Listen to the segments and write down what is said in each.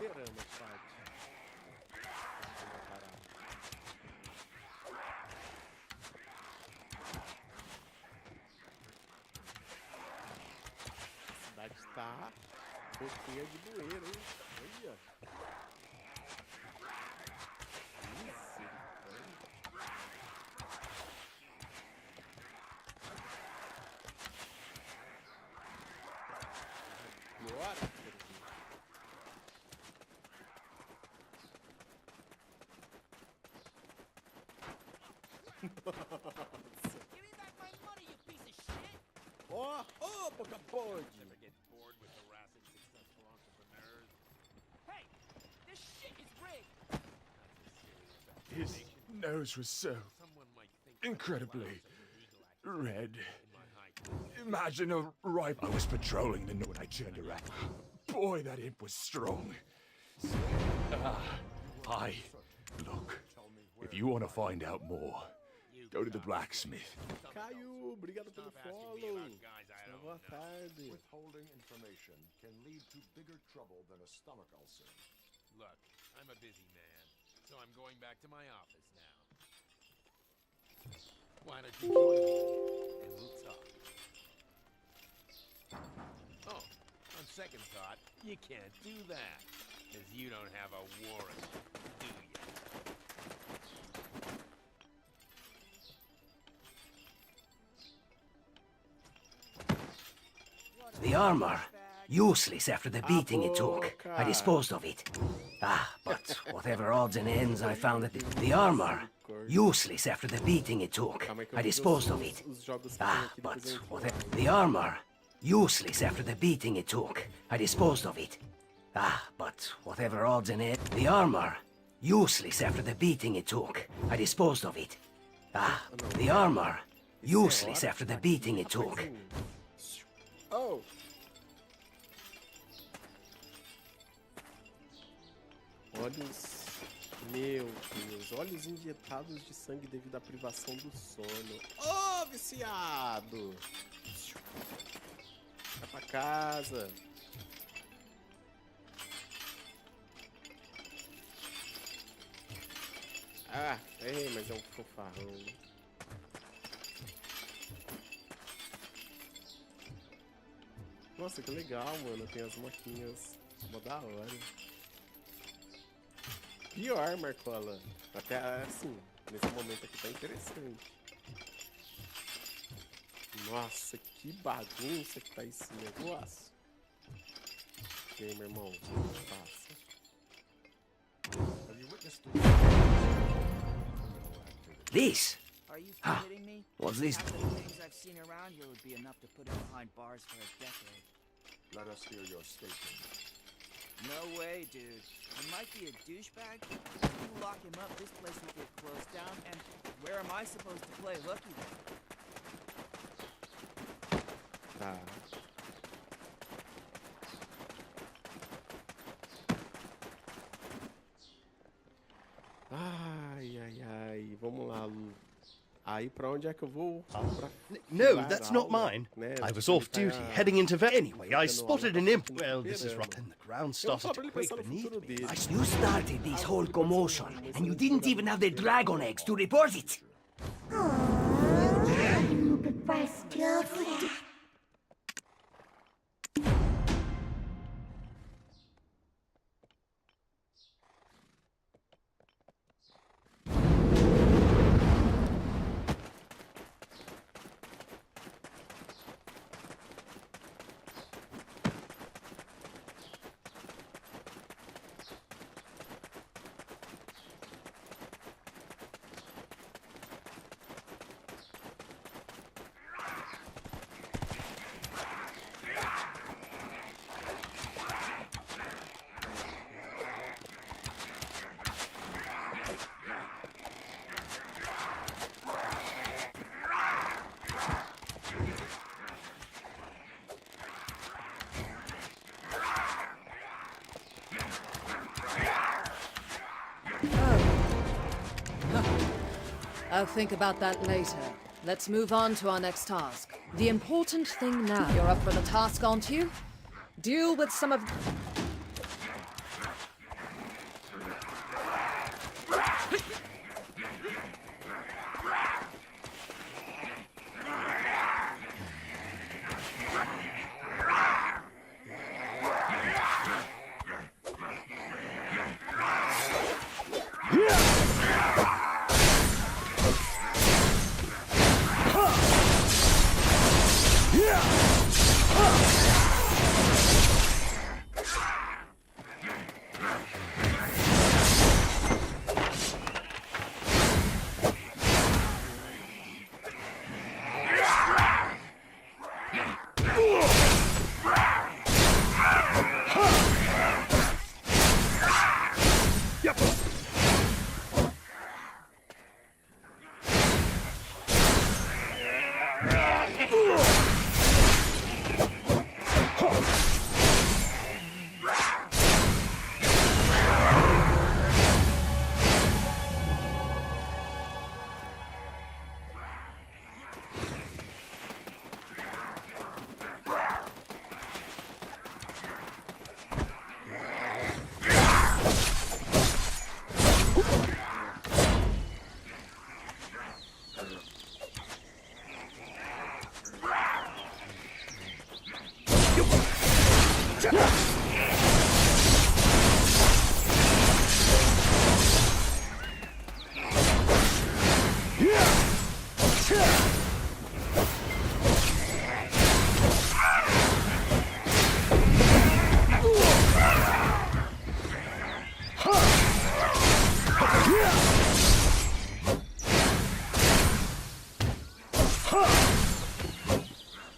fliperama, Paty. A cidade tá pouquinha de bueiro, hein? Olha. Isso. Bora. Ó, ô, boca pode. His nose was so incredibly red. Imagine a ripe. I was patrolling the north when I turned around. Boy, that imp was strong. Look, if you want to find out more, go to the blacksmith. Caio, obrigado pelo follow. Boa tarde. Withholding information can lead to bigger trouble than a stomach ulcer. Look, I'm a busy man, so I'm going back to my office now. Why don't you join me and we'll talk? Oh, on second thought, you can't do that, because you don't have a warrant, do you? The armor. Useless after the beating it took. I disposed of it. But whatever odds and ends, I found that the armor. Useless after the beating it took. I disposed of it. But whatever. The armor. Useless after the beating it took. I disposed of it. But whatever odds and ends. The armor. Useless after the beating it took. I disposed of it. The armor. Useless after the beating it took. Oh! Olhos... Meu Deus, olhos injetados de sangue devido à privação do sono. Ô, viciado! Vai pra casa. Mas é um fofarrão. Nossa, que legal, mano. Tem as maquinhas. Mó da hora. Pior, Marcola. Até assim, nesse momento aqui tá interessante. Nossa, que bagunça que tá esse negócio. E aí, meu irmão? Passa. This? Are you kidding me? What's this? Half the things I've seen around here would be enough to put him behind bars for a decade. Let us hear your statement. No way, dude. He might be a douchebag. If you lock him up, this place will get closed down, and where am I supposed to play hooky then? Tá. Ai. Vamos lá, Lu. Aí pra onde é que eu vou? No, that's not mine. I was off duty, heading into Anyway, I spotted an imp. Well, this is right. And the ground started to quake beneath me. You started this whole commotion, and you didn't even have the dragon eggs to report it. I'll think about that later. Let's move on to our next task. The important thing now. You're up for the task, aren't you? Deal with some of...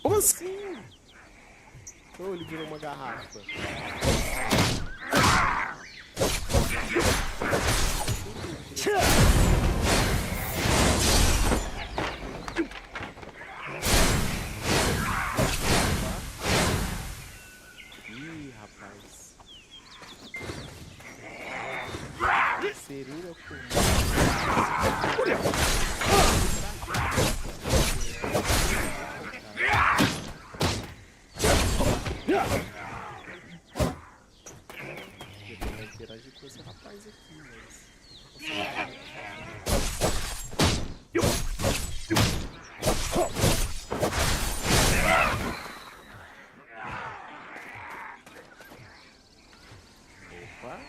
Como assim? Oh, ele virou uma garrafa. Ih, rapaz. Seringa com... Interagir com esse rapaz aqui, mas... Opa!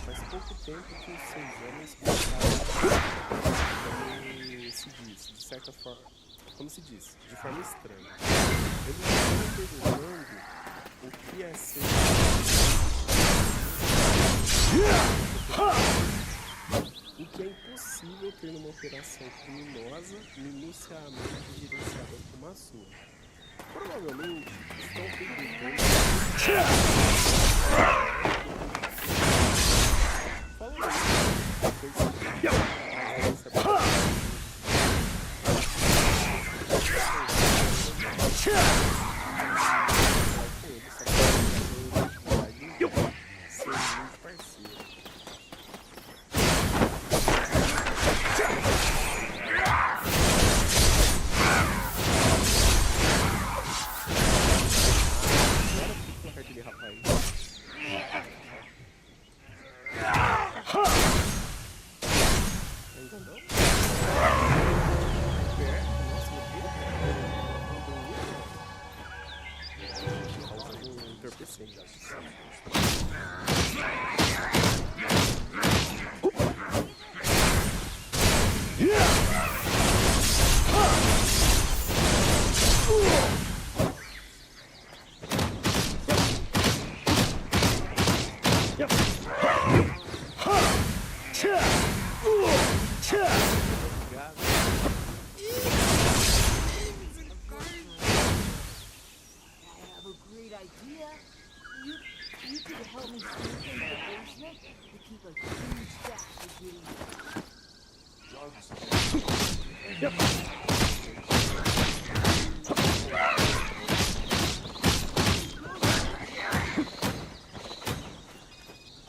Faz pouco tempo que os 6 homens como se diz, de certa forma, como se diz, de forma estranha. Eles estão perguntando o que é ser o que é impossível ter numa operação criminosa minuciosamente gerenciada como a sua. Provavelmente estão perguntando.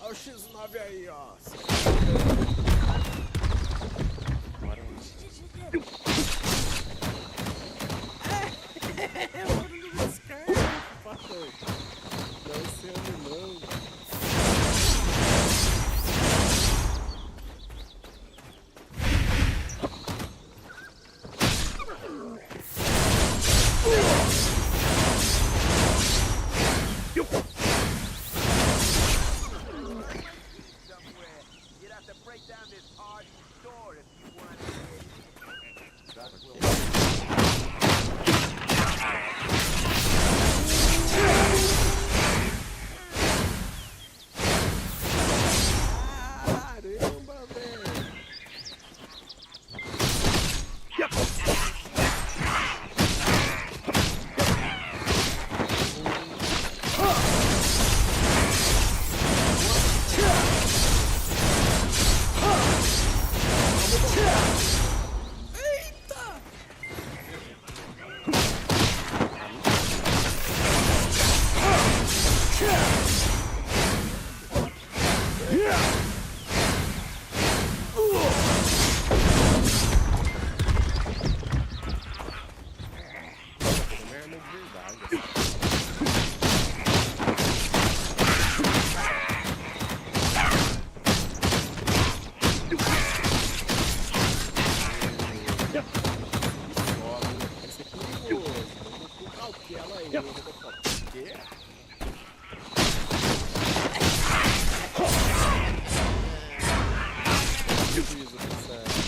Olha o X9 aí, ó. É o barulho dos caras, patrão. Não sei onde não. Como é arma de verdade. Esse é perigoso. Vou cautela aí, Robocop. O quê? Juízo, sério.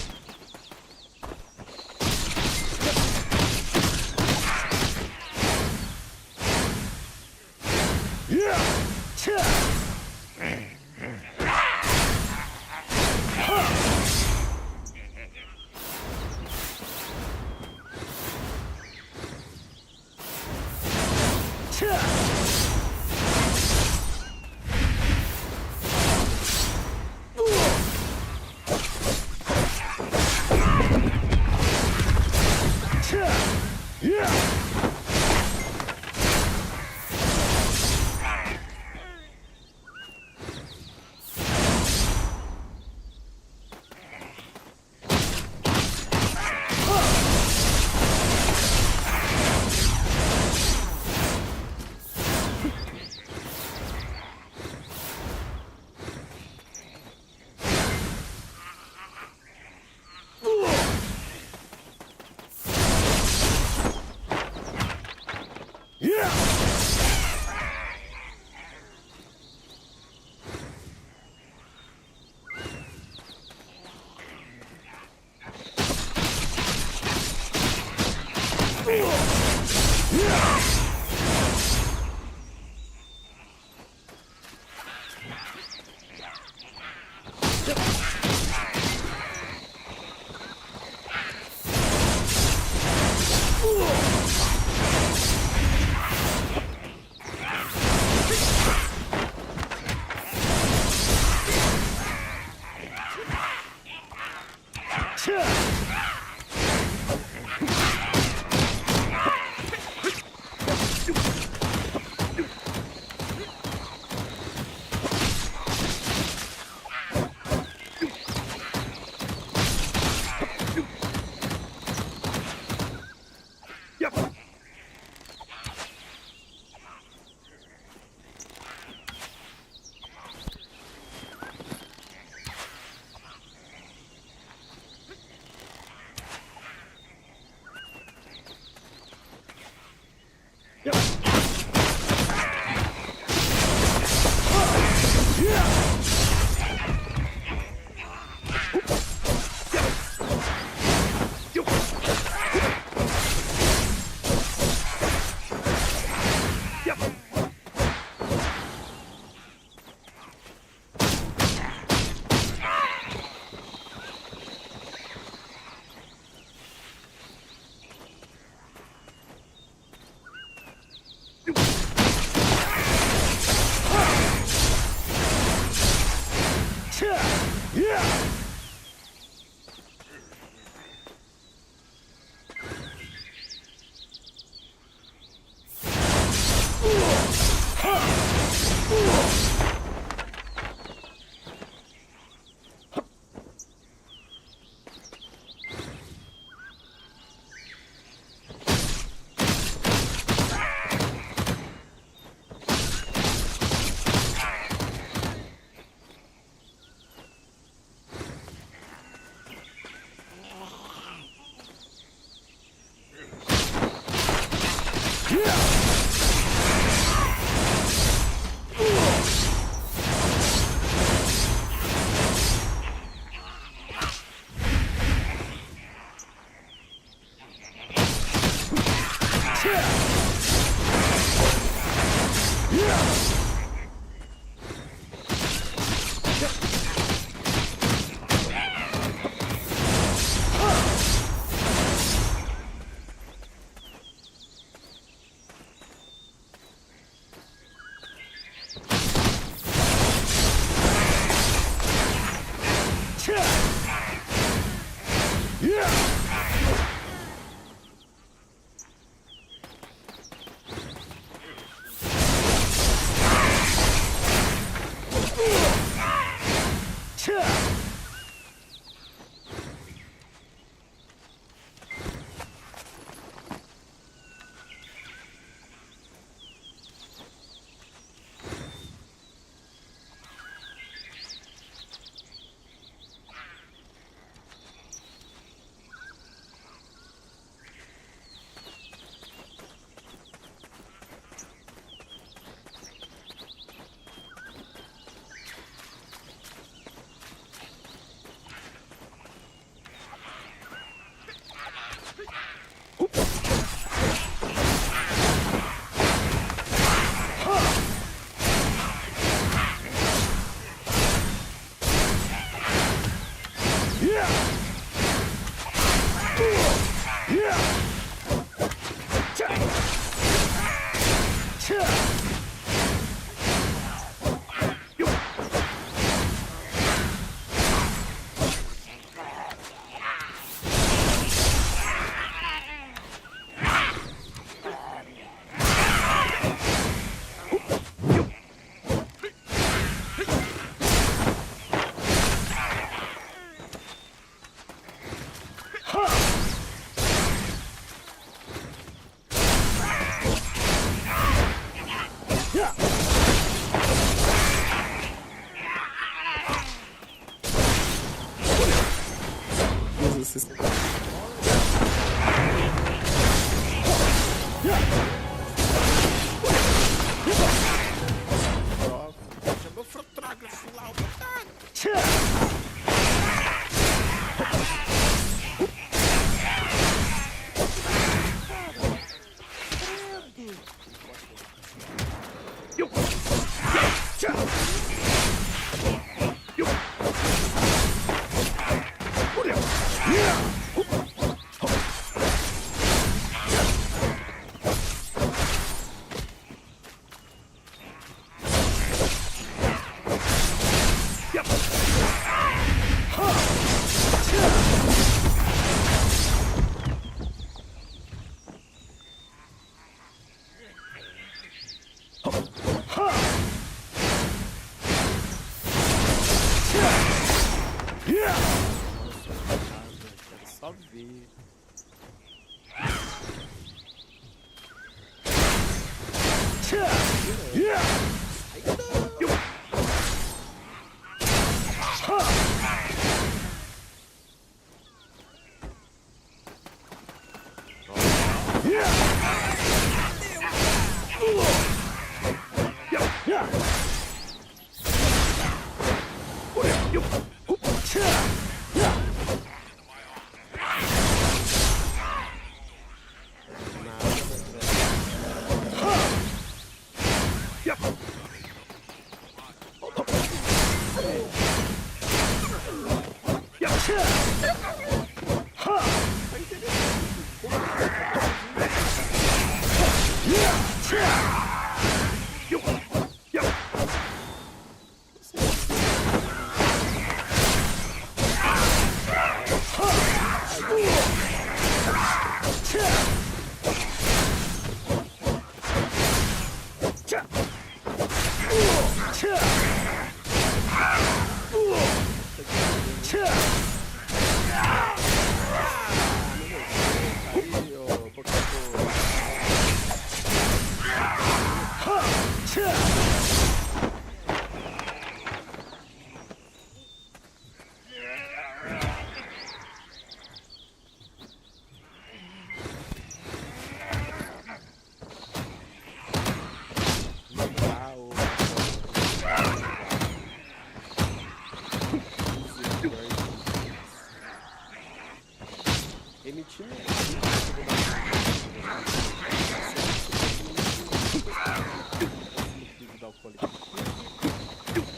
Só ver.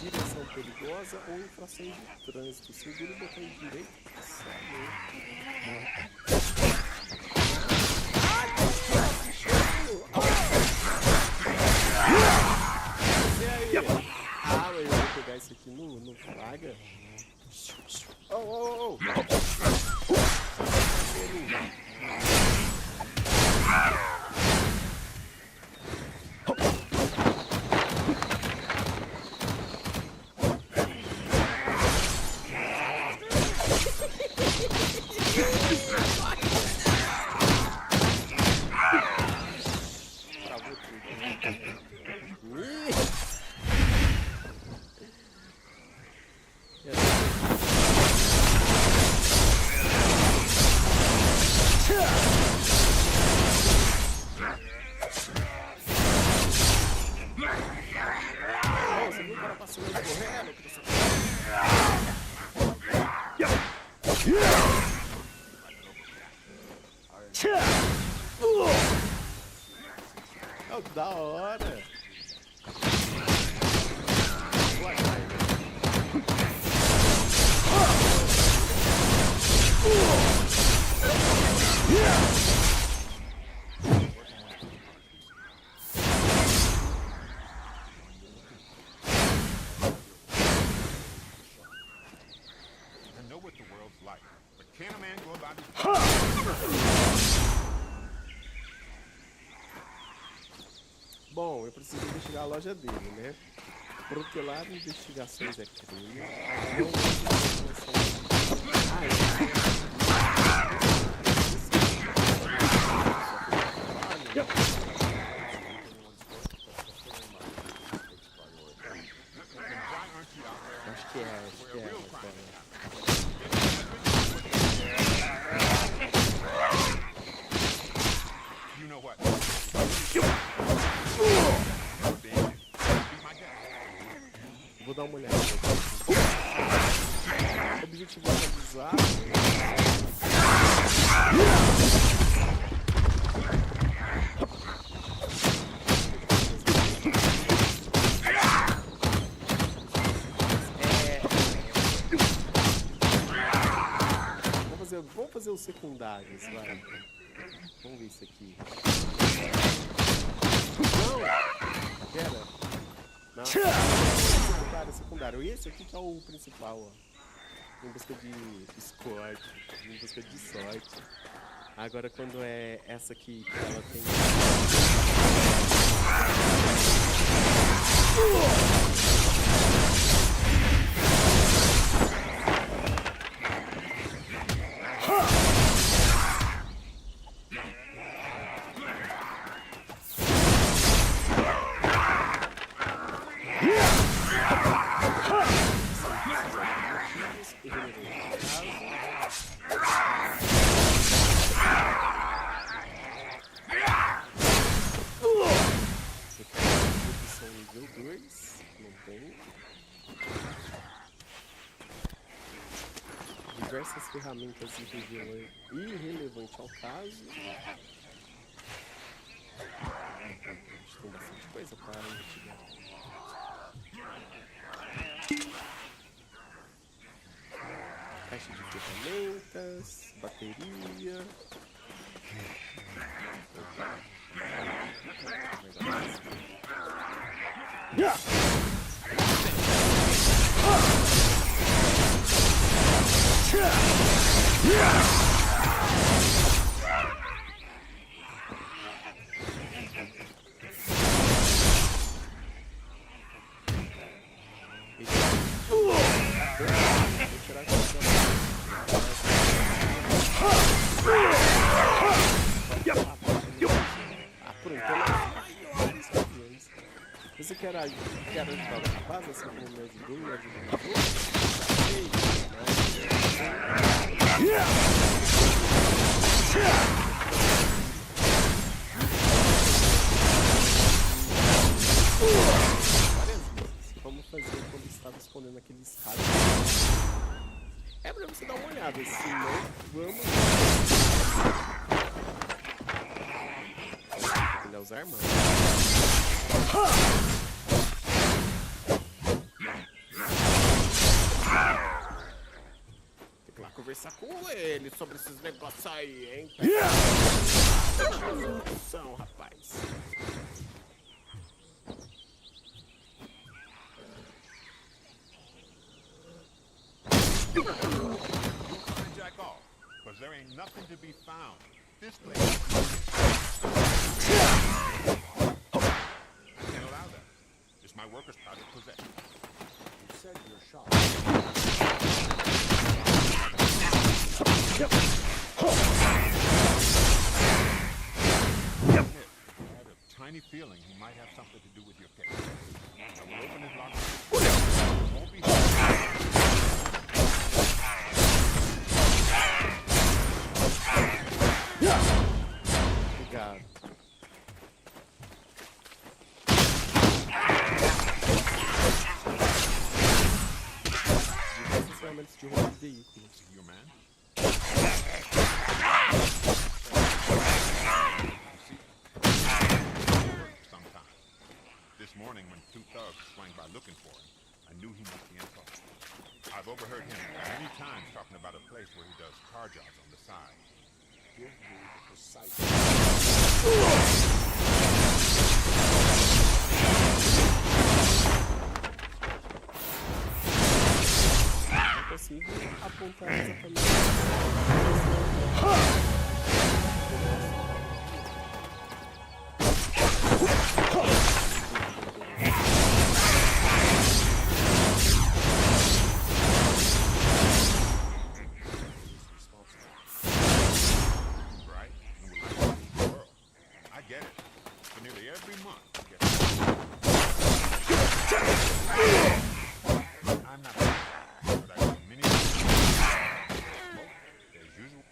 Direção perigosa ou infração de trânsito. Segura o botão direito. Ah, mas eu vou pegar isso aqui no flaga. Oh, oh, oh. Travou tudo. Você viu o cara passando aí correndo? Oh, da hora! I know what the world's like, but can a man go about his Bom, eu preciso investigar a loja dele, né? Protelar investigações é crime. Acho que é. You know what? Vou dar uma olhada. Objetivo é avisar. Vamos fazer os secundários, vai. Vamos ver isso aqui. Não! Pera. Não. Secundário. E esse aqui que é o principal, ó. Em busca de escort, em busca de sorte. Agora quando é essa aqui que ela tem... Nível 2, não tem. Diversas ferramentas irrelevantes ao caso. Tem bastante coisa para investigar. Caixa de ferramentas, bateria. Você quer ajudar o rapaz, assim como me ajudou, me ajudou? Várias vezes. Vamos fazer quando estava escondendo aqueles rádios. É pra você dar uma olhada, senão vamos... Ele usar armas. Tem que ir lá conversar com ele sobre esses negócios aí, hein? São, rapaz. jack off, because there ain't nothing to be found. This place. I can't allow that. It's my workers' private possession. You said your shop. Yep. I had a tiny feeling he might have something to do with your case. I will open his locker. Won't be Obrigado. Diversas ferramentas de roubo de veículos. your man. Sometime. This morning, when two thugs swang by looking for him, I knew he must be in trouble. I've overheard him many times talking about a place where he does car jobs on the side. Give me the precise. Não consigo apontar exatamente. Right? And would like to rule the world. I get it. For nearly every month, I get I'm not but I do many smoke, as usual.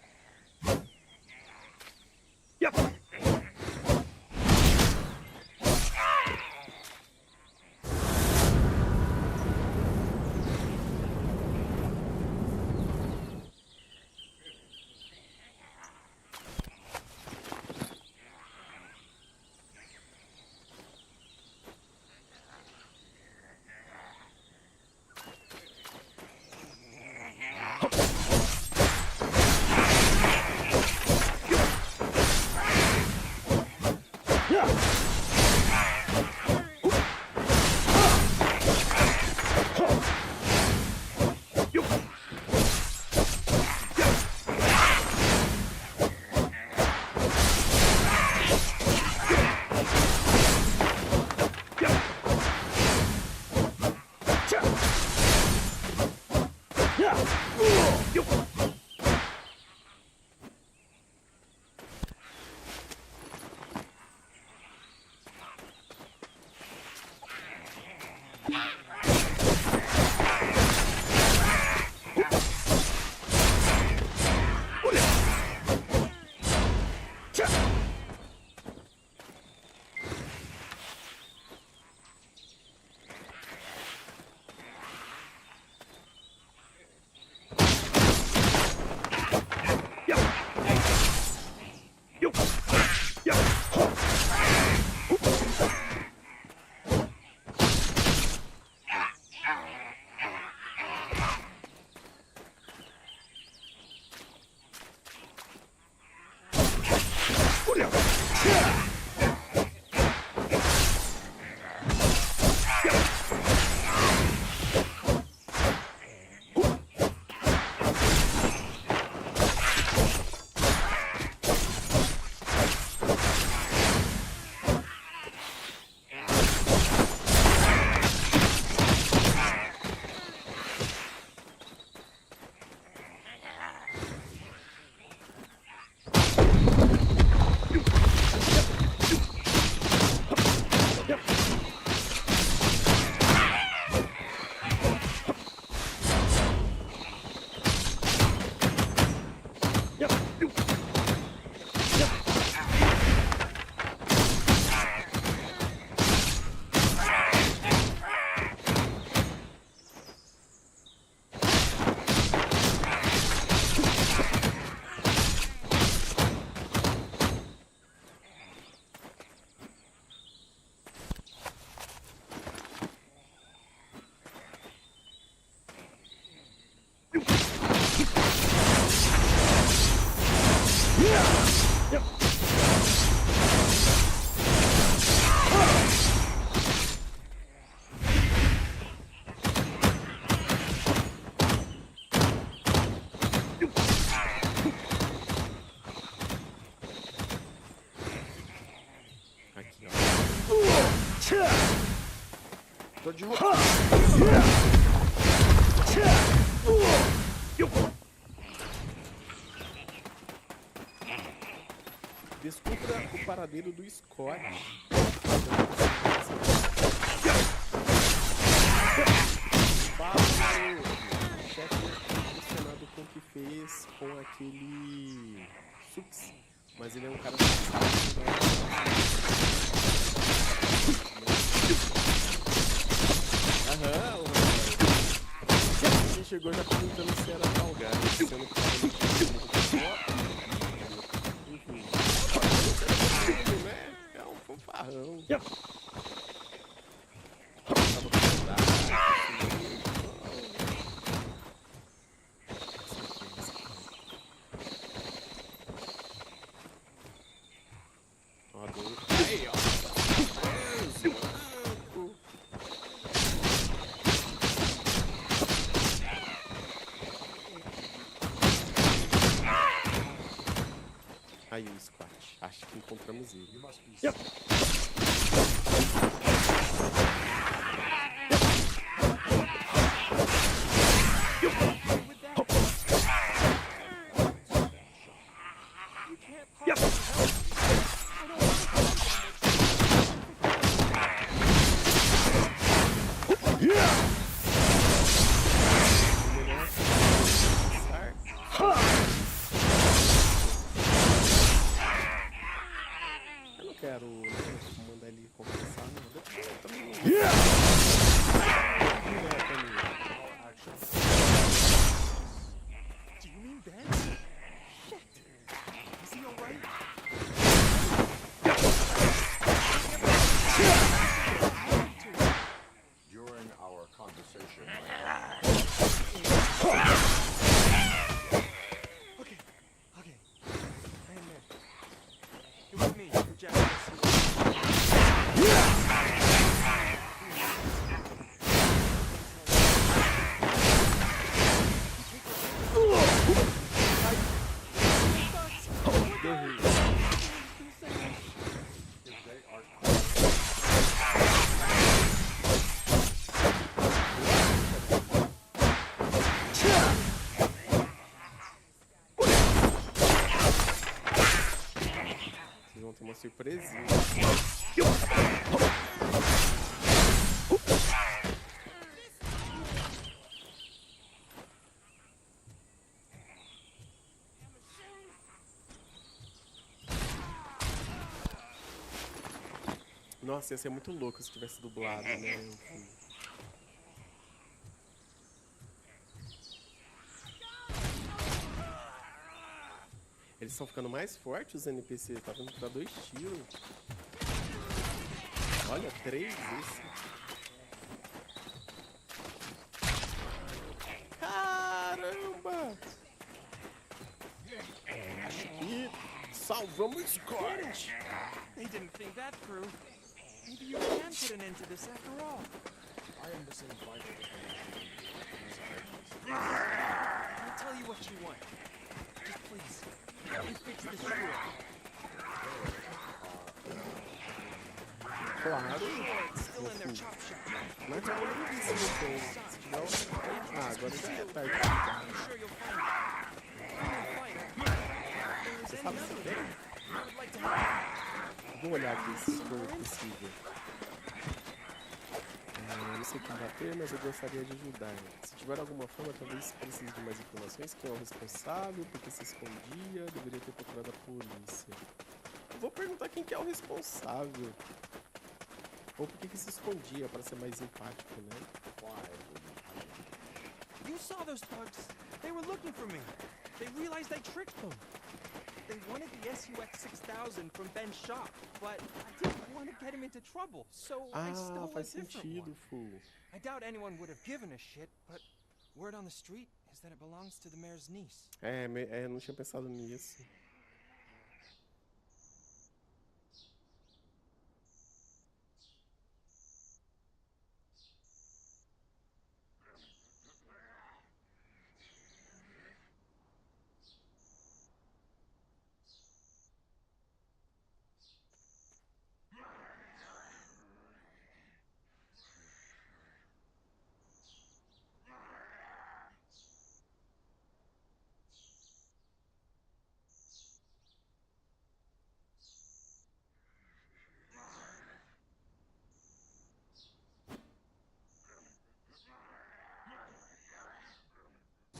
Tô de roupa. Descubra o paradeiro do Scott. O chefe é impressionado com o que fez com aquele Sux, mas ele é um cara que aham, chegou já perguntando se era salgado, se eu não enfim, né? É um fanfarrão. Aí, ó. Aí o Squat. Acho que encontramos ele. Eu não quero mandar ele confessar nada. Eu também Do you mean Ben? Shit. Is he alright? During our conversation, Okay. I admit. It was me who jacked this. Vocês vão ter uma surpresinha. Nossa, ia ser muito louco se tivesse dublado, né? Enfim. Eles estão ficando mais fortes, os NPCs. Tá vindo pra 2 tiros. Olha, 3 esse. Caramba! Acho que salvamos o Scott. They didn't think that through. Maybe you can put an end to this after all. I'll tell you what you want. Just please, let me fix this door. Claro. It's still in their chop shop. Mas já não disse você. Se tiver o... Ah, agora já é tarde. I'm sure you'll find it. You'll find it. Você sabe se tem? I would like to help. Vou olhar aqui se for possível. Não sei quem bater, mas eu gostaria de ajudar. Se tiver alguma forma, talvez precise de mais informações. Quem é o responsável? Por que se escondia? Deveria ter procurado a polícia. Eu vou perguntar quem que é o responsável. Ou por que se escondia, para ser mais empático, né? You saw those thugs. They were looking for me. They realized I tricked them. They wanted the SUX 6000 from Ben's shop, but I didn't want to get him into trouble, so I stole a faz different sentido, one. fool. I doubt anyone would have given a shit, but word on the street is that it belongs to the mayor's niece. Não tinha pensado nisso.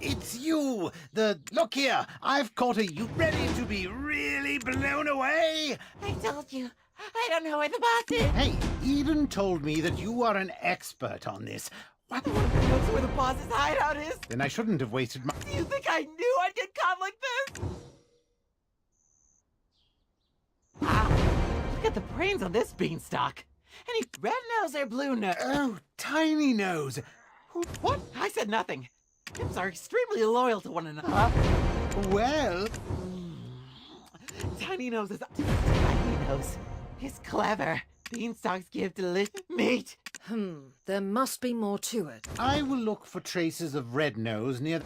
It's you! Look here! I've caught you ready to be really blown away! I told you. I don't know where the boss is. Hey, Eden told me that you are an expert on this. What? No one knows where the boss's hideout is. Then I shouldn't have wasted my... Do you think I knew I'd get caught like this? Wow, look at the brains on this beanstalk. Any red nose or blue nose? Oh, Tiny Nose! What? I said nothing. Imps are extremely loyal to one another. Well... Tiny Nose is Tiny Nose. He's clever. Beanstalks give delicious meat. There must be more to it. I will look for traces of Red Nose near...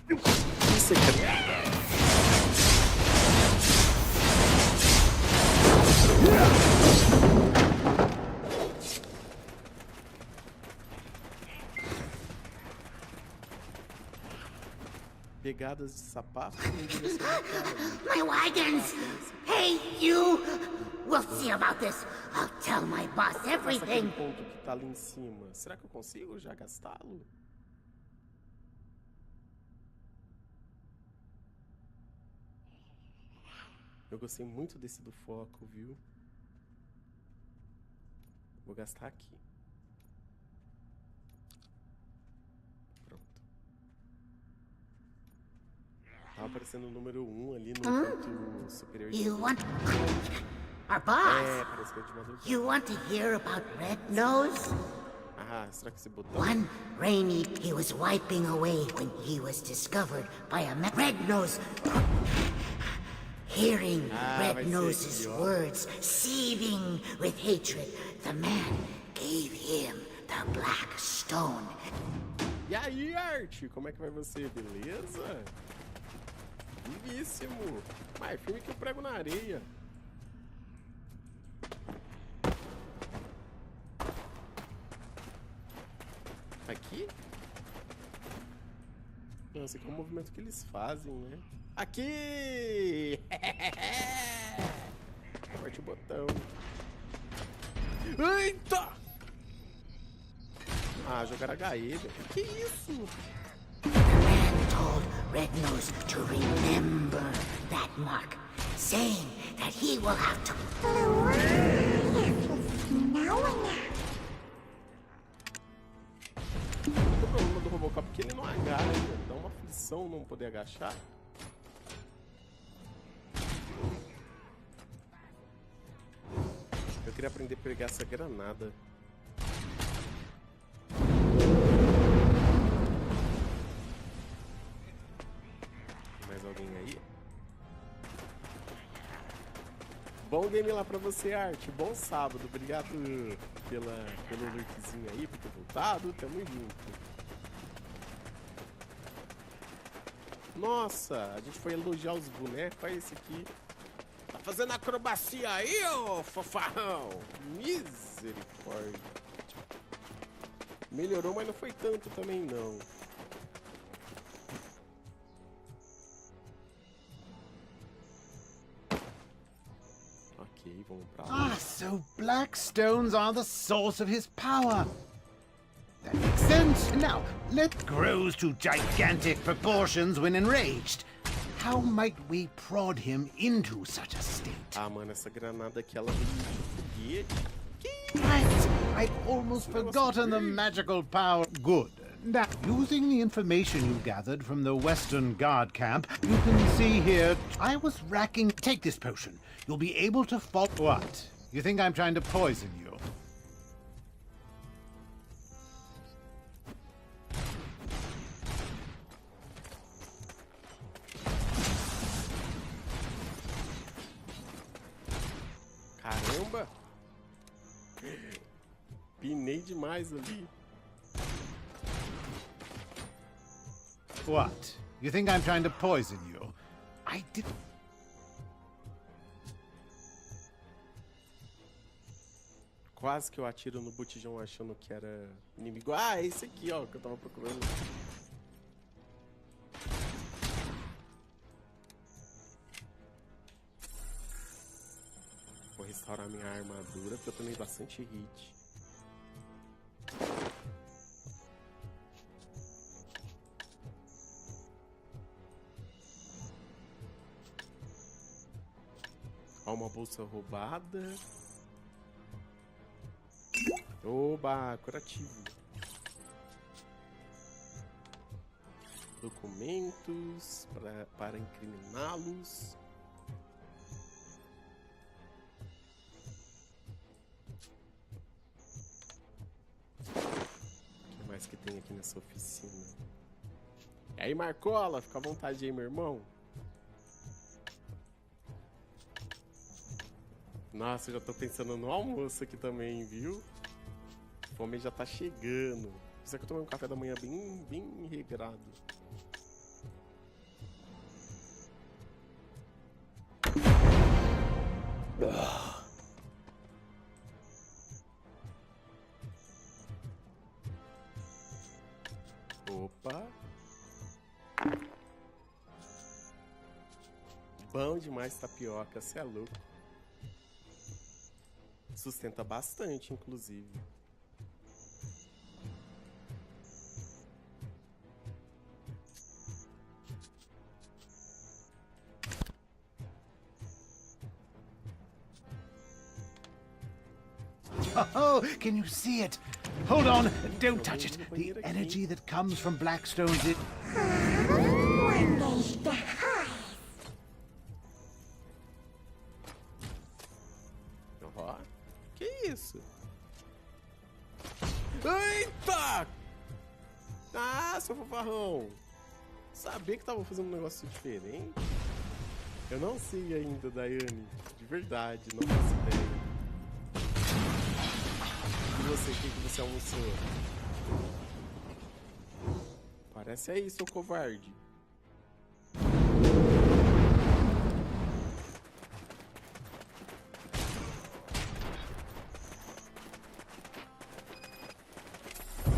secreta. Pegadas de sapato em direção ao cara. My wagons! Hey, you! We'll see about this. I'll tell my boss everything. Aquele ponto que tá ali em cima. Será que eu consigo já gastá-lo? Eu gostei muito desse do foco, viu? Vou gastar aqui. Pronto. Tá aparecendo o número 1 ali no canto superior. You want... Our boss? Parece que é de madrugada. You want to hear about Red Nose? Ah, será que esse botão... One rainy, he was wiping away when he was discovered by a Red Nose. Hearing Red Nose's words, seething with hatred, the man gave him the Black Stone. E aí, Art? Como é que vai você? Beleza? Vivíssimo. Mais firme que o prego na areia. Aqui? Nossa, aqui é o movimento que eles fazem, né? Aqui! Aperte o botão. Eita! Ah, jogar HE, velho. Que isso? The man told Red Nose to remember that mark, saying that he will have to... O problema do Robocop é que ele não agacha, dá uma aflição não poder agachar. Eu queria aprender a pegar essa granada. Tem mais alguém aí? Bom game lá pra você, Art. Bom sábado. Obrigado pelo lurkzinho aí, por ter voltado. Tamo junto. Nossa, a gente foi elogiar os bonecos. Olha esse aqui. Tá fazendo acrobacia aí, ô fofarrão? Misericórdia. Melhorou, mas não foi tanto também, não. Ok, vamos pra lá. Ah, so black stones are the source of his power. That makes sense. Now, grows to gigantic proportions when enraged. How might we prod him into such a state? Ah, mano, essa granada aqui, ela vem de foguete. Right! I'd almost forgotten the magical power. Good. Now, using the information you gathered from the Western Guard camp, you can see here, I was racking... Take this potion. You'll be able to follow... What? You think I'm trying to poison you? Caramba! Pinei demais ali. What? You think I'm trying to poison you? I did... Quase que eu atiro no botijão achando que era inimigo. Ah, é esse aqui, ó, que eu tava procurando. Vou restaurar minha armadura, porque eu tomei bastante hit. Ó, uma bolsa roubada. Oba, curativo. Documentos para incriminá-los. O que mais que tem aqui nessa oficina? E aí, Marcola, fica à vontade aí, meu irmão. Nossa, eu já tô pensando no almoço aqui também, viu? A fome já tá chegando. Isso é que eu tomei um café da manhã bem regrado. Bom demais tapioca, cê é louco. Sustenta bastante, inclusive. Oh, can you see it? Hold on, don't touch it. The energy that comes from Blackstone's it. Ó, que isso? Eita! Ah, seu fofarrão! Sabia que tava fazendo um negócio diferente? Eu não sei ainda, Daiane. De verdade, não faço ideia. E você, o que você almoçou? Parece aí, seu covarde.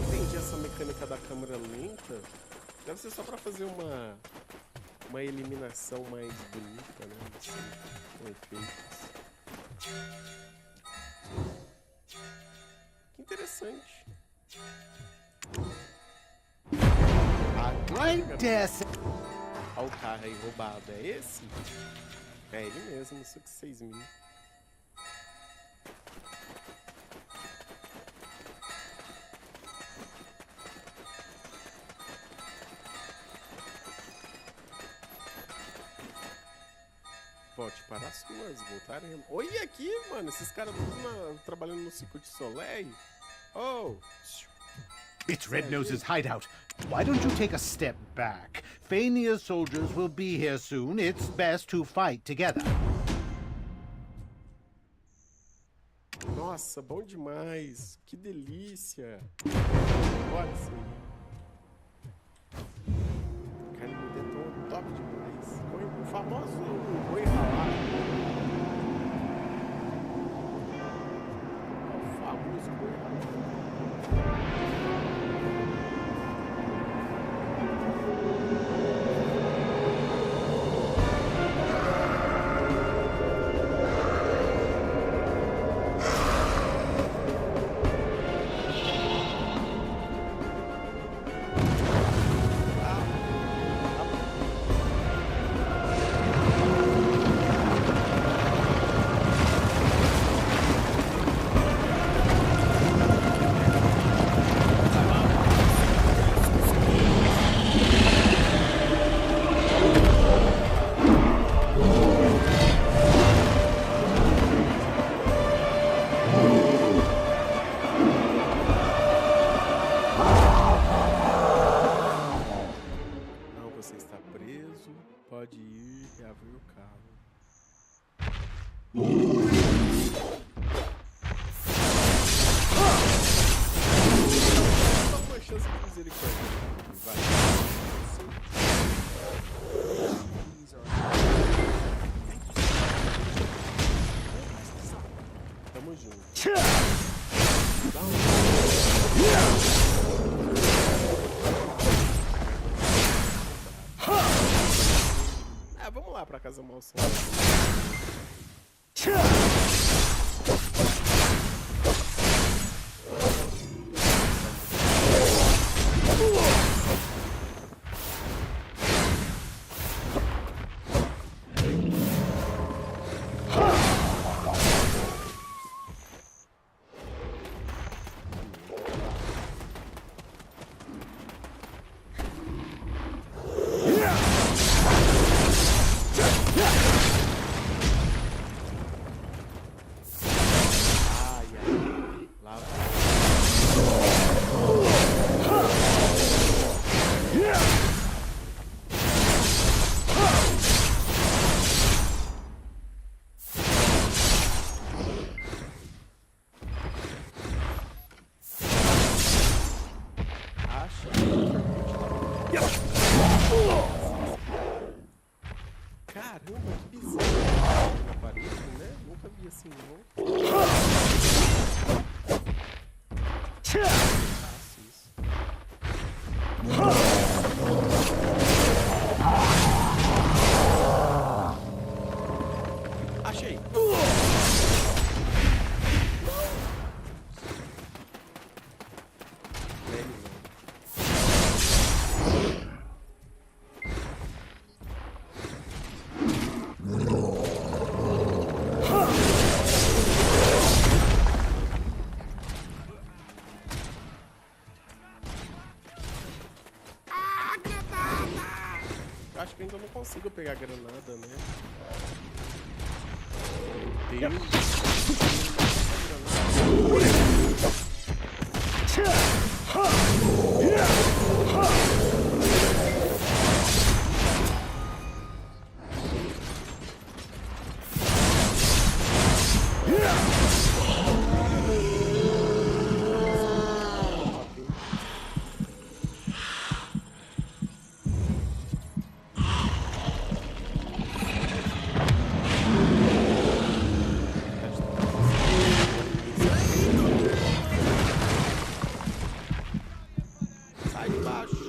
Entendi essa mecânica da câmera lenta. Deve ser só pra fazer uma eliminação mais bonita, né? Assim, com efeitos. Que interessante. Right Olha o carro aí roubado. É esse? É ele mesmo, isso que 6.000. Volte para as ruas, voltaremos. Olha aqui, mano, esses caras tudo trabalhando no Circo de Soleil. Oh! It's Red Nose's hideout. Why don't you take a step back? Fania's soldiers will be here soon. It's best to fight together. Nossa, bom demais. Que delícia. Olha isso aí. Carne de deton top demais. O famoso boi ralado. O famoso boi ralado. Pode ir e abrir o carro. Só uma chance de misericórdia. Vai. Tamo junto. Dá vamos lá pra casa mal som. Caramba, que bizarro na parede, né? Nunca vi assim, não. Faço isso. que ainda não consigo pegar granada, né? Meu Deus. Sai de baixo!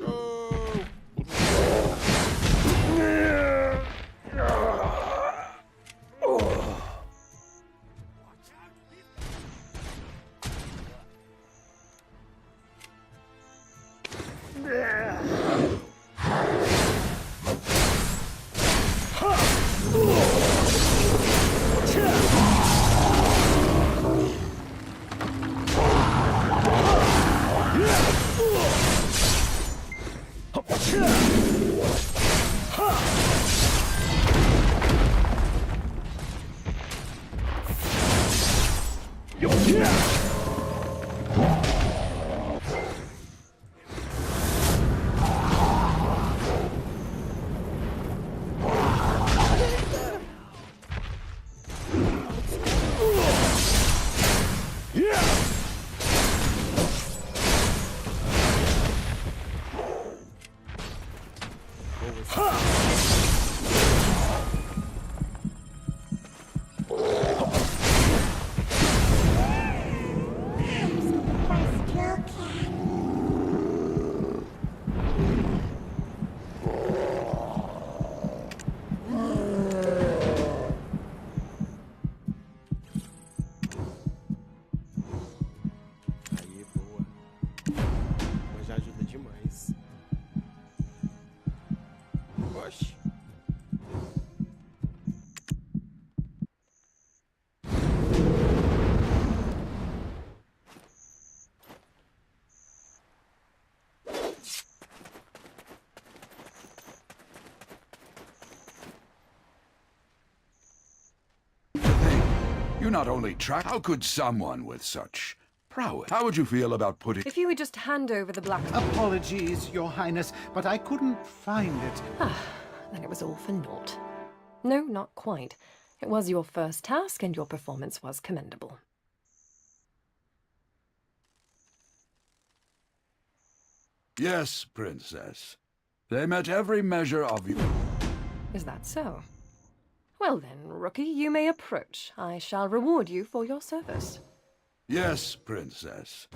Aí, boa. Mas já ajuda demais. Oxi. You not only track. How could someone with such prowess? How would you feel about putting? If you would just hand over the black... Apologies, Your Highness, but I couldn't find it. Then it was all for naught. No, not quite. It was your first task, and your performance was commendable. Yes, Princess. They met every measure of you. Is that so? Well then, Rookie, you may approach. I shall reward you for your service. Yes, Princess.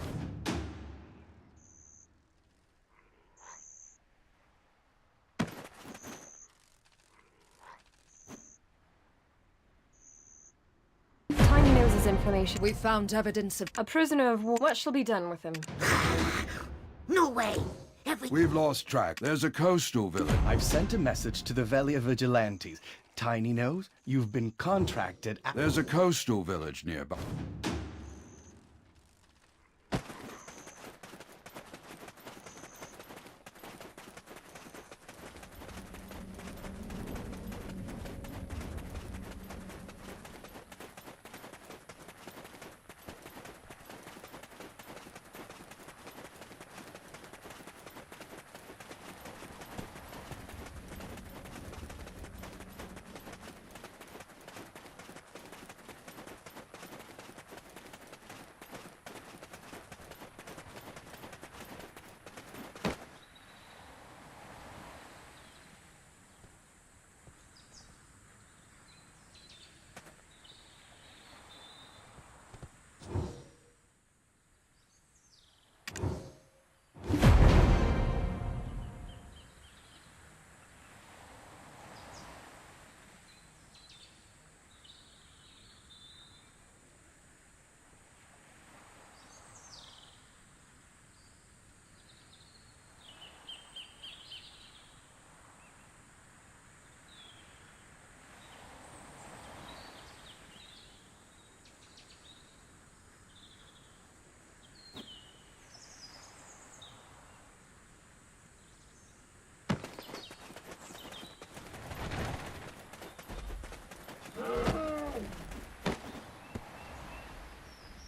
Tiny Nose's information. We found evidence of... A prisoner of war. What shall be done with him? No way! We've lost track. There's a coastal village. I've sent a message to the Velia Vigilantes. Tiny Nose, you've been contracted. There's a coastal village nearby.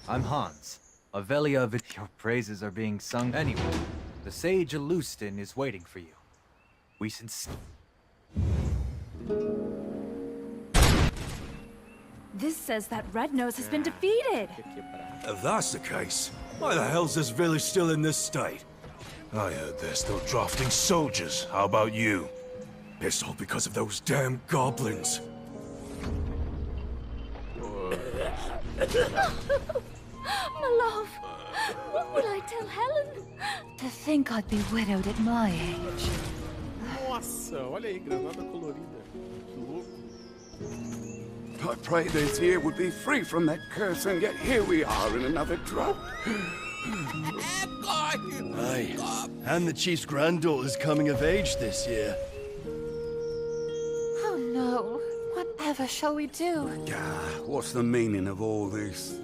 I'm Hans. Avelia of your praises are being sung anyway. The sage Alustin is waiting for you. We This says that Red Nose has been defeated. If that's the case, why the hell's this village still in this state? I heard they're still drafting soldiers. How about you? It's all because of those damn goblins. My love, what will I tell Helen? To think I'd be widowed at my age. Nossa, olha aí, granada colorida. Que louco. I prayed this year would be free from that curse, and yet here we are in another drought. Aye, and the chief's granddaughter's coming of age this year. Oh no, whatever shall we do? What's the meaning of all this?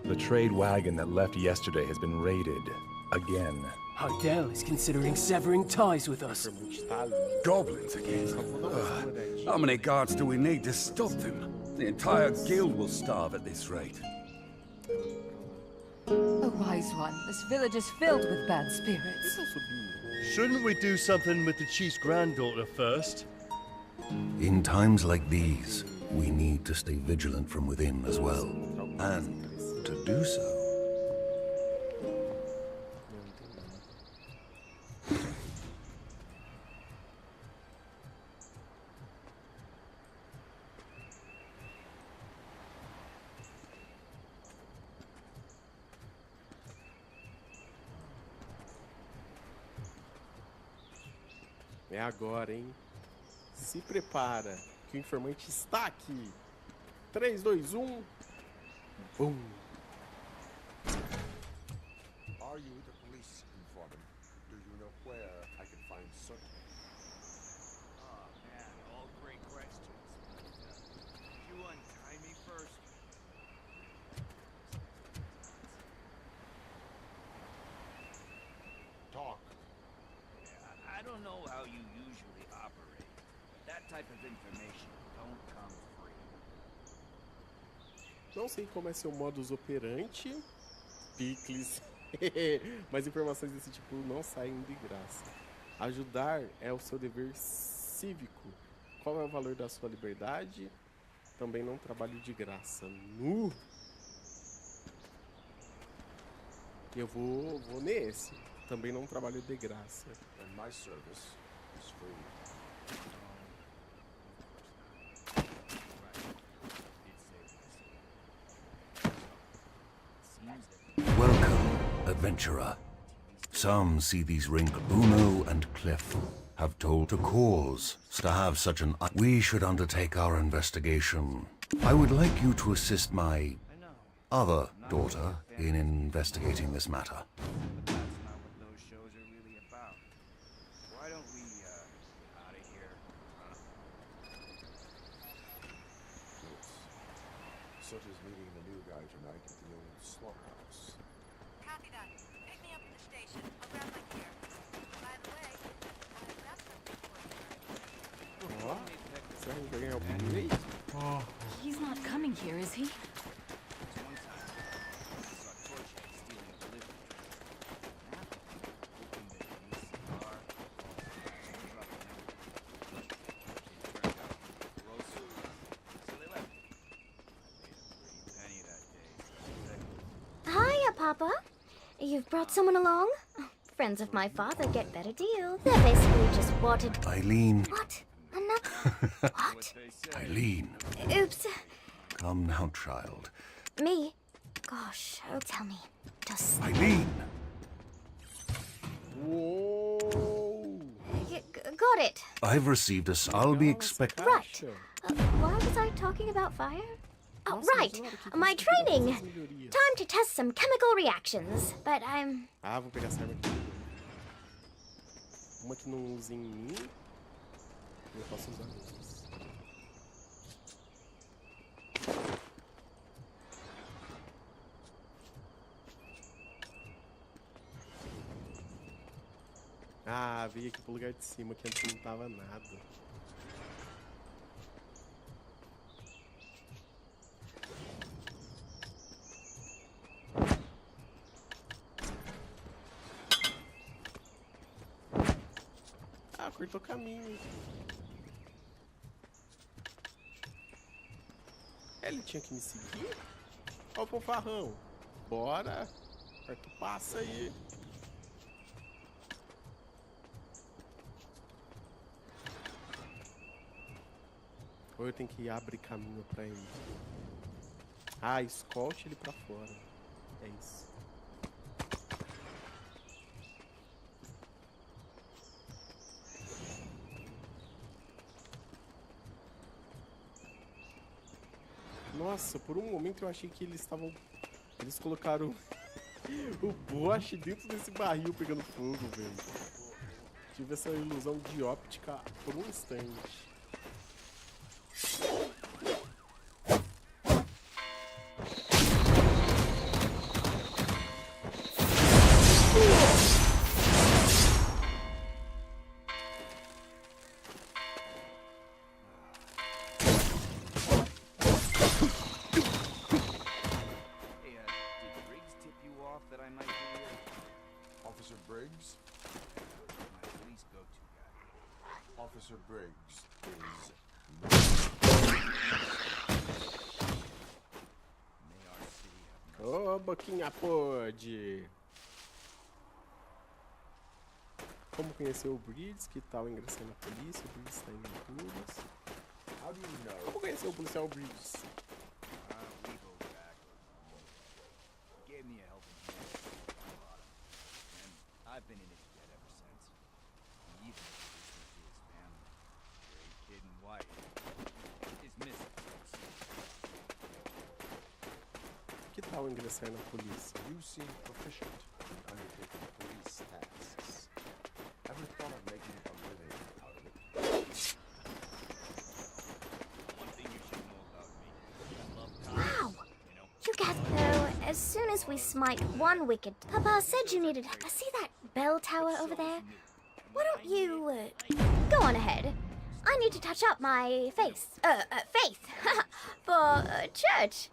The trade wagon that left yesterday has been raided. Again. Hardell is considering severing ties with us. Goblins again? How many guards do we need to stop them? The entire guild will starve at this rate. A wise one. This village is filled with bad spirits. Shouldn't we do something with the chief's granddaughter first? In times like these, we need to stay vigilant from within as well. And to do so... É agora, hein? Se prepara, que o informante está aqui. 3, 2, 1. Bum. Are you the police informant? Do you know where I can find certain? Oh man, all great questions. Could you untie me first? Talk. I don't know how you usually operate, but that type of information don't come free. Não sei como é seu modus operandi, picles, mas informações desse tipo não saem de graça. Ajudar é o seu dever cívico. Qual é o valor da sua liberdade? Também não trabalho de graça. Eu vou nesse. Também não trabalho de graça. And my service is free. Welcome, adventurer. Some see these rings. Uno and Cliff have told to cause to have such an... We should undertake our investigation. I would like you to assist my other daughter in investigating this matter. Sutter's meeting the new guy tonight at the old slaughterhouse. Copy that. Pick me up at the station. I'll grab my gear. By the way, I left something for you. Ó, será que vai ganhar o primeiro? He's not coming here, is he? Papa, you've brought someone along? Friends of my father get better deals. They're basically just watered... Eileen. What? Another... What? Eileen. Oops. Come now, child. Me? Gosh, oh, tell me. Does... Eileen! Whoa! Got it. I've received a... I'll be expecting... Right. Why was I talking about fire? Oh, right. My training. Time to test some chemical reactions. But I'm... Ah, vou pegar essa arma aqui. Uma que não usa em mim. Eu posso usar outras. Ah, veio aqui pro lugar de cima que antes não tava nada. caminho. Ele tinha que me seguir? Ó o fanfarrão. Bora. Aperta o passo aí. Ou eu tenho que abrir caminho pra ele? Ah, escolte ele pra fora. É isso. Nossa, por um momento eu achei que eles estavam... Eles colocaram o boche dentro desse barril pegando fogo, velho. Tive essa ilusão de óptica por um instante. Officer Briggs? My police go-to guy. Officer Briggs is... Ô, boquinha pode! Como conhecer o Briggs? Que tal ingressar na polícia? O Briggs está em Apuros. How do you know? Como conhecer o policial Briggs? We go back. He gave me a helping hand. And I've been in his debt ever since. He even introduced me to his family. Great kid and wife. His missus. Que tal ingressar na polícia? You seem proficient in undertaking police tasks. Ever thought of making a living out of it? One thing you should know about me. I love Wow! You get though, as soon as we smite one wicked... Papa said you needed... See that bell tower over there? Why don't you, go on ahead. I need to touch up my faith for church.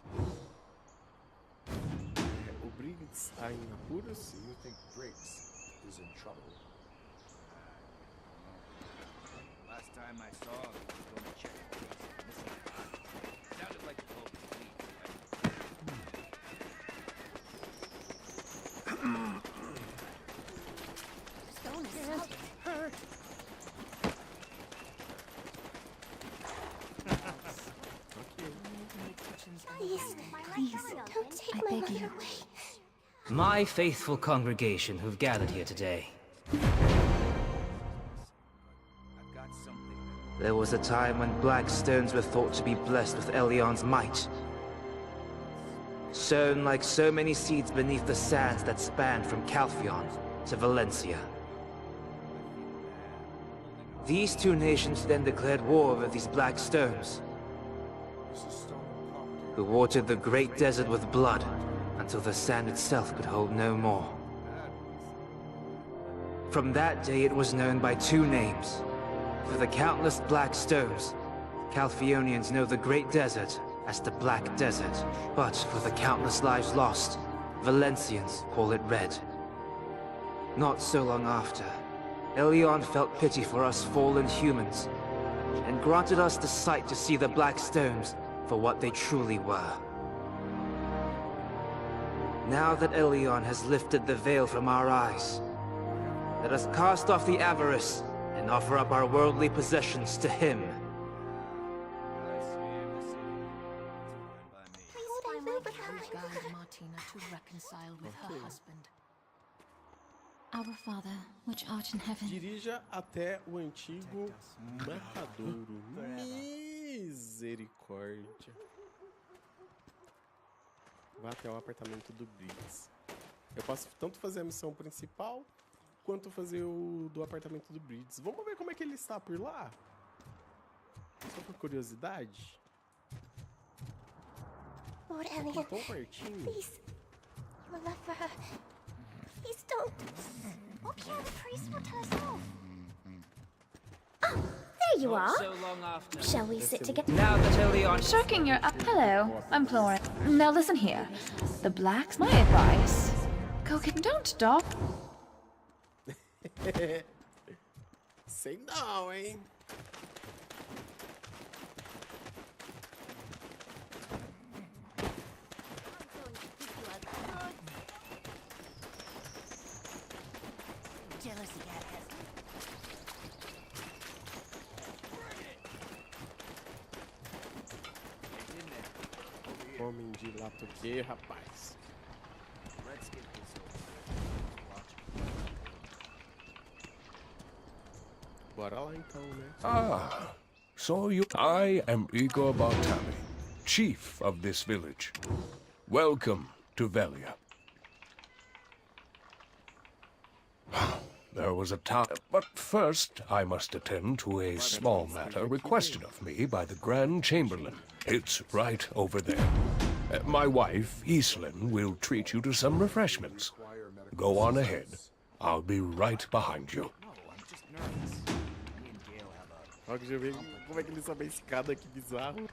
O Briggs está em Apuros? Do you think Briggs is in trouble? Last time I saw him, he was going to check if he was missing a body. Sounded like the boat was Please, don't take my mother away. My faithful congregation who've gathered here today. There was a time when black stones were thought to be blessed with Elion's might. Sown like so many seeds beneath the sands that spanned from Calphion to Valencia. These two nations then declared war over these black stones, who watered the great desert with blood until the sand itself could hold no more. From that day it was known by two names. For the countless black stones, Calphionians know the great desert as the Black Desert. But for the countless lives lost, Valencians call it Red. Not so long after, Elion felt pity for us fallen humans, and granted us the sight to see the black stones for what they truly were. Now that Elion has lifted the veil from our eyes, let us cast off the avarice and offer up our worldly possessions to him. Guide Martina to reconcile with her husband. Our Father, which art in heaven. Dirija até o antigo matadouro. Misericórdia. Vá até o apartamento do Briggs. Eu posso tanto fazer a missão principal, quanto fazer o do apartamento do Briggs. Vamos ver como é que ele está por lá? Só por curiosidade. Lord Elion, Tão pertinho. please. You will love for her. Please don't. Okay, the priest will tell us all. Oh, there you are. Shall we sit together? Now that Elion... Shocking you're up. Hello, I'm Flora. Now listen here. The blacks, my advice. Don't stop. Sei não, hein? Jealousy cat has Homem de lato que, rapaz. Let's get this over. Watch. Bora lá então, né? Ah, so I am Igor Bartali, chief of this village. Welcome to Velia. There was a time, but first I must attend to a small matter requested of me by the Grand Chamberlain. It's right over there. My wife, Iselin, will treat you to some refreshments. Go on ahead. I'll be right behind you. Olha que já vi como é que ele sobe a escada, que bizarro.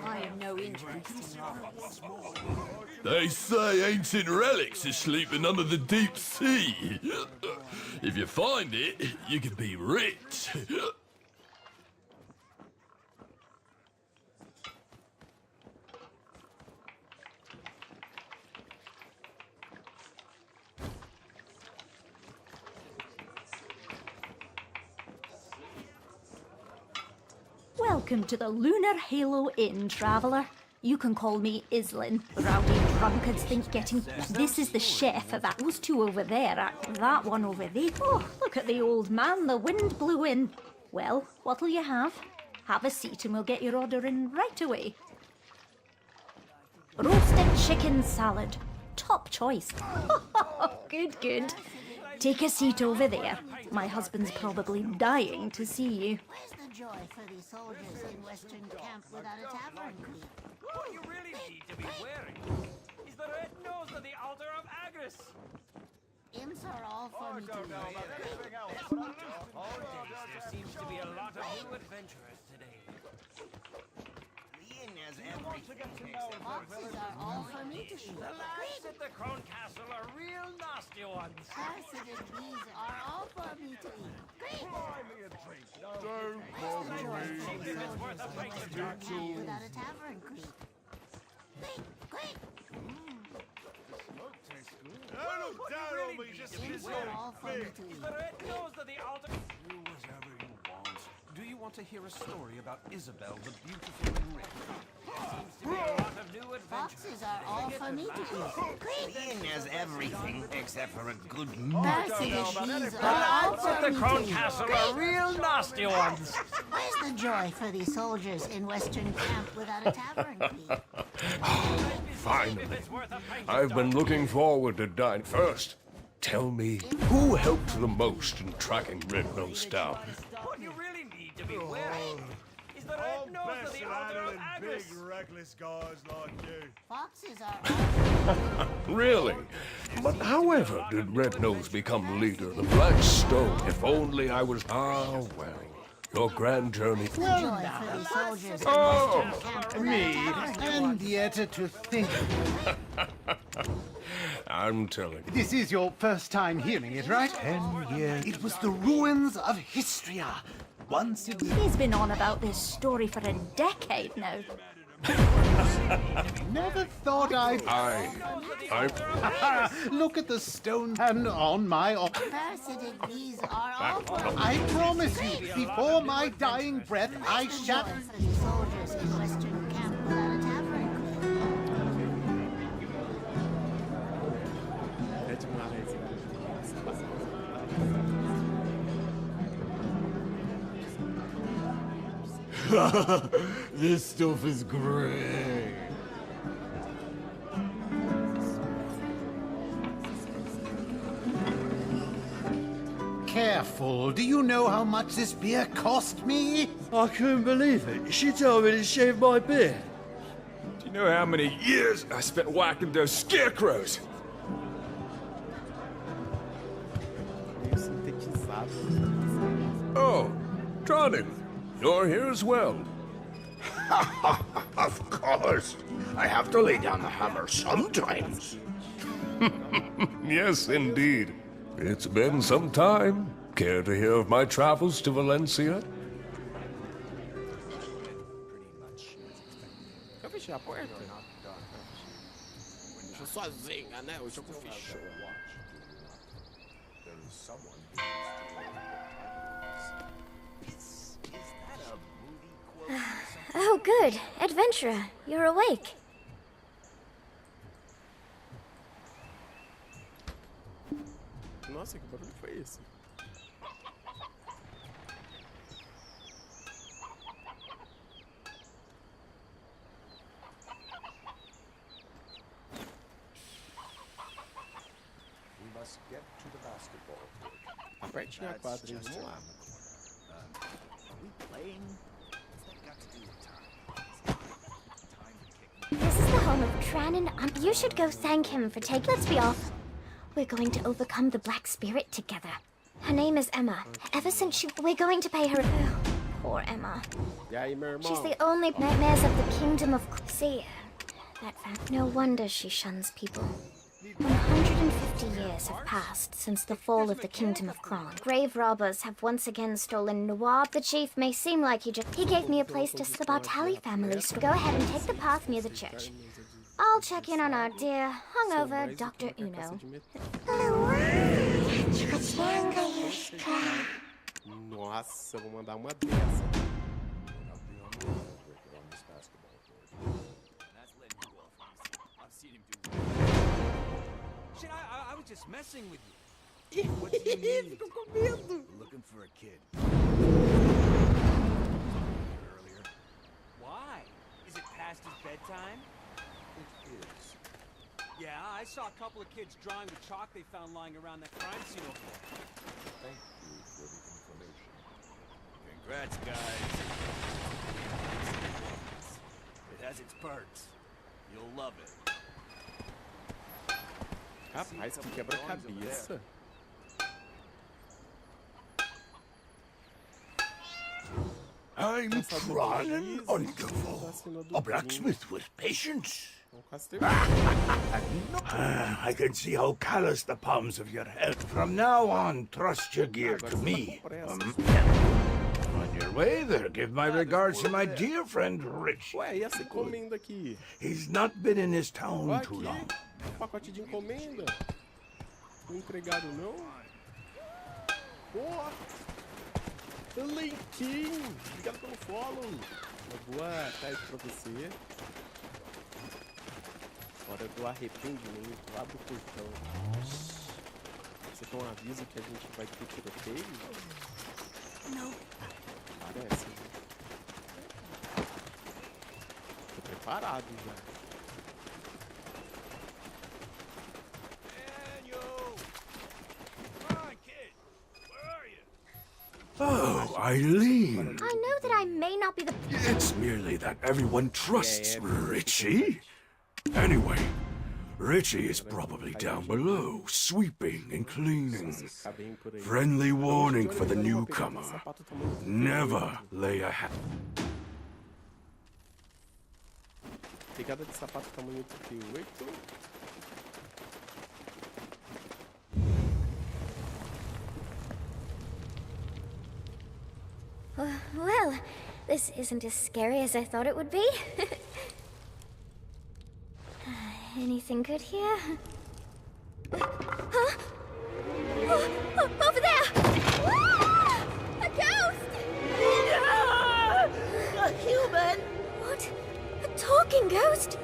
I have no interest in novels. They say ancient relics are sleeping under the deep sea. If you find it, you can be rich. Welcome to the Lunar Halo Inn, traveller. You can call me Islin. Rowdy drunkards think getting... This is the chef of that. Those two over there, that one over there. Oh, look at the old man, the wind blew in. Well, what'll you have? Have a seat and we'll get your order in right away. Roasted chicken salad. Top choice. Good, good. Take a seat over there. My husband's probably dying to see you. Where's the joy for these soldiers in Western camp without a tavern queen? What you really need to be wearing is the red nose of the altar of Agris. Imps are all for me to Nowadays, there seems to be a lot of new adventurers today. Foxes are all for me to shoot. The lads at the Crown Castle are real nasty ones. Parasitic bees are all for me to eat. Great! Don't bother me. Without a tavern queen. Great! Don't look down on me, just Imps are all for me to eat. The red nose of the altar. Do whatever you want. Do you want to hear a story about Isabel the Beautiful and Rich? Seems to be a lot of new adventurers. Foxes are all for me to eat. Great! The inn has everything except for a good Parasitic bees The are all lads at for the me Crown to eat. Castle are real nasty ones. Where's the joy for these soldiers in Western camp without a tavern queen? Finally. I've been looking forward to dying. First, tell me, who helped the most in tracking Red Nose down? What you really need to be wearing is the red nose of the altar of Agris. reckless guys like you. Foxes are Really? But however did Red Nose become leader of the Black Stone? If only I was... Ah, well. Your grand journey... Well, now. Soldiers Oh, in Western camp Me, without a tavern and yet to think... I'm telling you. This is your first time hearing it, right? 10 years. It was the ruins of Histria. Once it... He's been on about this story for a decade now. Never thought I'd... Look at the stone and on my... Parasitic bees are all for me. I promise you, before my dying breath, I shall... For these soldiers in Western camp without a tavern É demais. This stuff is great. Careful, do you know how much this beer cost me? I couldn't believe it. She told me to shave my beard. Do you know how many years I spent whacking those scarecrows? Meio sintetizado. Oh, Johnny, you're here as well. Of course. I have to lay down the hammer sometimes. Yes, indeed. It's been some time. Care to hear of my travels to Valencia? Eu fechei a porta? Deixa sozinha, né? O jogo fechou. Oh, good. Adventurer, you're awake. Nossa, que barulho foi esse? We must get to the basketball court. Apertinho a quadra, hein? Vamos lá. Are we playing? What's that got to do with time? This is the home of Tranan. You should go thank him for taking. Let's be off. We're going to overcome the Black Spirit together. Her name is Emma. Ever since we're going to pay her. Oh, poor Emma. E aí, meu irmão? She's the only nightmares of the kingdom of. See, that fact. No wonder she shuns people. 150 years have passed since the fall of the kingdom of Kron. Grave robbers have once again stolen Nawab. The chief may seem like he gave me a place to slip our Tally family. So go ahead and take the path near the church. I'll check in on our dear, hungover Dr. Uno. Nossa, eu vou mandar uma dessa. Shit, I was just messing with you. What do you need? Looking for a kid. Earlier. Why? Is it past his bedtime? It is. Yeah, I saw a couple of kids drawing with chalk they found lying around that crime scene over there. Thank you for the information. Congrats, guys. It has its perks. You'll love it. Rapaz, que quebra-cabeça. I'm Tranan Underfall, a blacksmith with patience. I can see how callous the palms of your hand. From now on, trust your gear to me. On your way there, give my regards to my dear friend Rich. Ué, e essa encomenda aqui? He's not been in his town Ué, too aqui, long. pacote de encomenda. Não entregaram, não? Porra! Lentinho! Obrigado pelo follow! Uma boa tarde pra você. Hora do arrependimento, abre o portão. Você tem um aviso que a gente vai ter tiroteio? Não. Parece, né? Tô preparado já. Oh, Eileen. I know that I may not be the. It's merely that everyone trusts Richie. Anyway, Richie is probably down below, sweeping and cleaning. Friendly warning for the newcomer. Never lay a hat. Pegada de sapato tamanho 38. Well, this isn't as scary as I thought it would be. Anything good here? Huh? Over there! Ah! A ghost! A human! What? A talking ghost?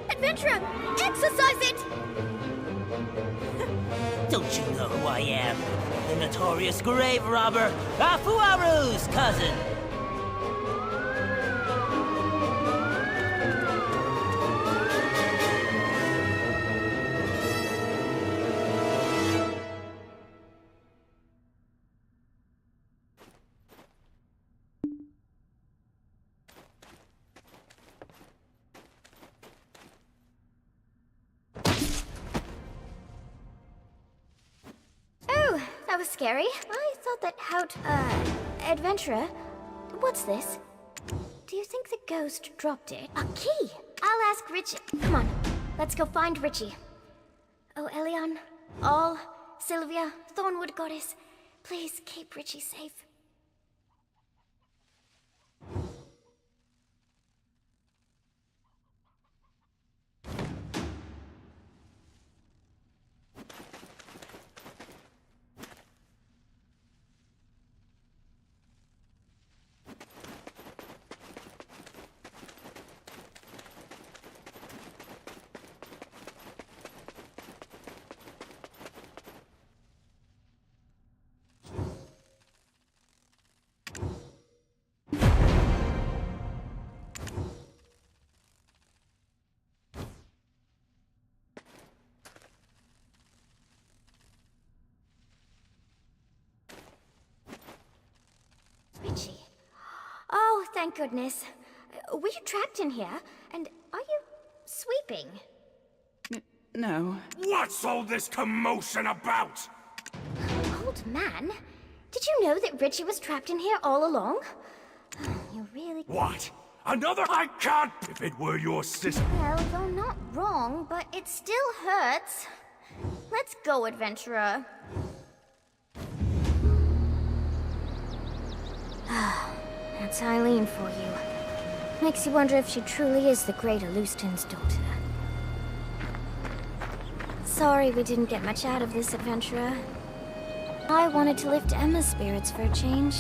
Adventurer, exorcise it! Don't you know who I am? The notorious grave robber, Afuaru's cousin! Oh, that was scary. I thought that adventurer, what's this? Do you think the ghost dropped it? A key! I'll ask Richie. Come on, let's go find Richie. Oh, Elion, All, Sylvia, Thornwood Goddess, please keep Richie safe. Richie. Oh, thank goodness. Were you trapped in here? And are you sweeping? No. What's all this commotion about? Old man, did you know that Richie was trapped in here all along? You really... What? Another? I can't! If it were your sister... Well, though not wrong, but it still hurts. Let's go, adventurer. That's Eileen for you. Makes you wonder if she truly is the great Alustin's daughter. Sorry we didn't get much out of this, adventurer. I wanted to lift Emma's spirits for a change.